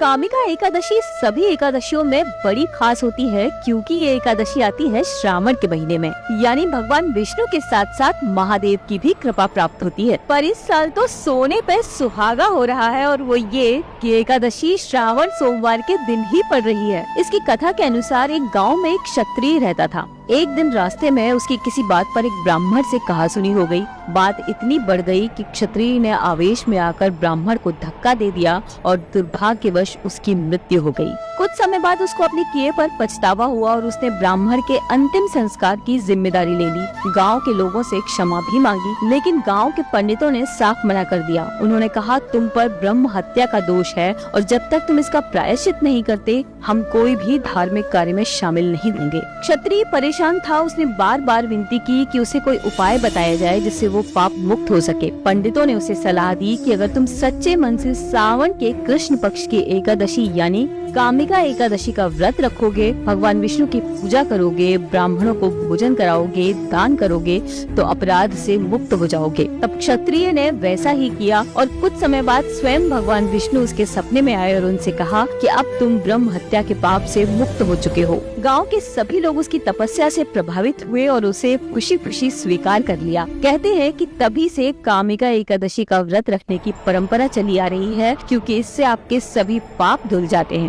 कामिका एकादशी सभी एकादशियों में बड़ी खास होती है क्योंकि ये एकादशी आती है श्रावण के महीने में, यानी भगवान विष्णु के साथ साथ महादेव की भी कृपा प्राप्त होती है। पर इस साल तो सोने पे सुहागा हो रहा है और वो ये कि एकादशी श्रावण सोमवार के दिन ही पड़ रही है। इसकी कथा के अनुसार एक गाँव में एक क्षत्रिय रहता था। एक दिन रास्ते में उसकी किसी बात पर एक ब्राह्मण से कहासुनी हो गई। बात इतनी बढ़ गई कि क्षत्रिय ने आवेश में आकर ब्राह्मण को धक्का दे दिया और दुर्भाग्यवश उसकी मृत्यु हो गई। कुछ समय बाद उसको अपने किए पर पछतावा हुआ और उसने ब्राह्मण के अंतिम संस्कार की जिम्मेदारी ले ली। गांव के लोगों से क्षमा भी मांगी, लेकिन गांव के पंडितों ने साफ मना कर दिया। उन्होंने कहा, तुम पर ब्रह्म हत्या का दोष है और जब तक तुम इसका प्रायश्चित नहीं करते हम कोई भी धार्मिक कार्य में शामिल नहीं होंगे। क्षत्रिय परेशान था। उसने बार बार विनती की कि उसे कोई उपाय बताया जाए जिससे वो पाप मुक्त हो सके। पंडितों ने उसे सलाह दी कि अगर तुम सच्चे मन से सावन के कृष्ण पक्ष की एकादशी यानी कामिका एकादशी का व्रत रखोगे, भगवान विष्णु की पूजा करोगे, ब्राह्मणों को भोजन कराओगे, दान करोगे तो अपराध से मुक्त हो जाओगे। तब क्षत्रिय ने वैसा ही किया और कुछ समय बाद स्वयं भगवान विष्णु उसके सपने में आए और उनसे कहा कि अब तुम ब्रह्म हत्या के पाप से मुक्त हो चुके हो। गाँव के सभी लोग उसकी तपस्या से प्रभावित हुए और उसे खुशी खुशी स्वीकार कर लिया। कहते हैं कि तभी से कामिका एकादशी का व्रत रखने की परंपरा चली आ रही है, क्योंकि इससे आपके सभी पाप धुल जाते हैं।